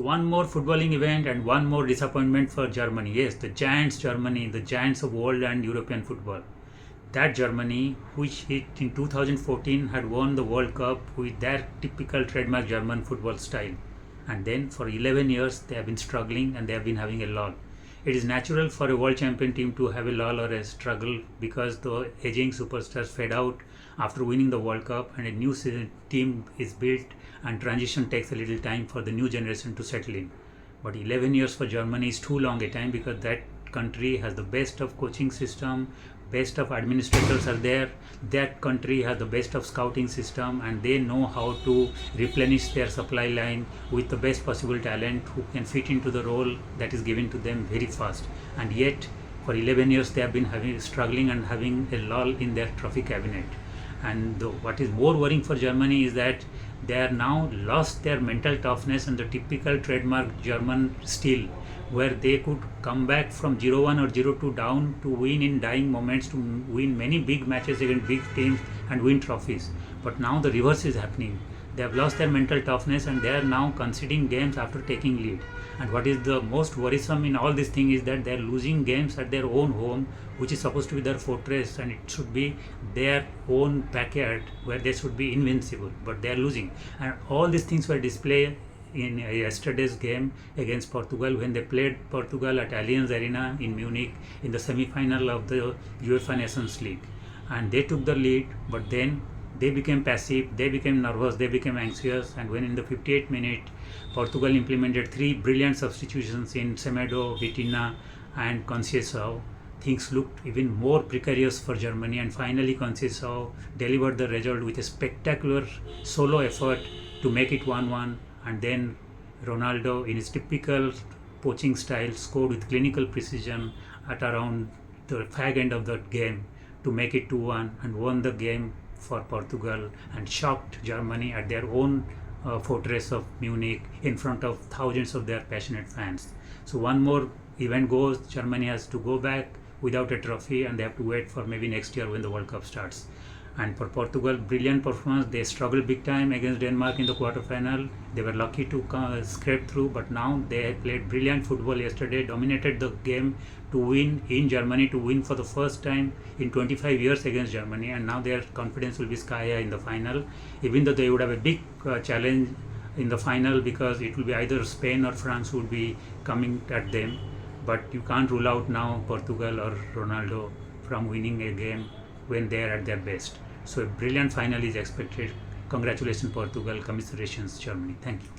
one more footballing event and one more disappointment for Germany. Yes, the giants Germany, the giants of world and European football. That Germany, which in 2014 had won the World Cup with their typical trademark German football style. And then for 11 years they have been struggling and they have been having a lull. It is natural for a world champion team to have a lull or a struggle because the aging superstars fade out after winning the World Cup and a new team is built and transition takes a little time for the new generation to settle in. But 11 years for Germany is too long a time because that country has the best of coaching system, best of administrators are there, that country has the best of scouting system, and they know how to replenish their supply line with the best possible talent who can fit into the role that is given to them very fast. And yet for 11 years they have been struggling and having a lull in their trophy cabinet. And what is more worrying for Germany is that they are now lost their mental toughness and the typical trademark German style, where they could come back from 0-1 or 0-2 down to win in dying moments, to win many big matches against big teams and win trophies. But now the reverse is happening. They have lost their mental toughness and they are now conceding games after taking lead. And what is the most worrisome in all this thing is that they are losing games at their own home, which is supposed to be their fortress and it should be their own backyard where they should be invincible, but they are losing. And all these things were displayed in yesterday's game against Portugal when they played Portugal at Allianz Arena in Munich in the semi-final of the UEFA Nations League. And they took the lead, but then they became passive, they became nervous, they became anxious, and when in the 58th minute Portugal implemented 3 brilliant substitutions in Semedo, Vitinha and Conceição, things looked even more precarious for Germany, and finally Conceição delivered the result with a spectacular solo effort to make it 1-1, and then Ronaldo in his typical poaching style scored with clinical precision at around the fag end of the game to make it 2-1 and won the game for Portugal and shocked Germany at their own fortress of Munich in front of thousands of their passionate fans. So one more event goes, Germany has to go back without a trophy and they have to wait for maybe next year when the World Cup starts. And for Portugal, brilliant performance. They struggled big time against Denmark in the quarterfinal. They were lucky to scrape through, but now they played brilliant football yesterday, dominated the game to win in Germany, to win for the first time in 25 years against Germany, and now their confidence will be sky high in the final, even though they would have a big challenge in the final because it will be either Spain or France who would be coming at them. But you can't rule out now Portugal or Ronaldo from winning a game when they are at their best. So a brilliant final is expected. Congratulations Portugal, commiserations Germany. Thank you.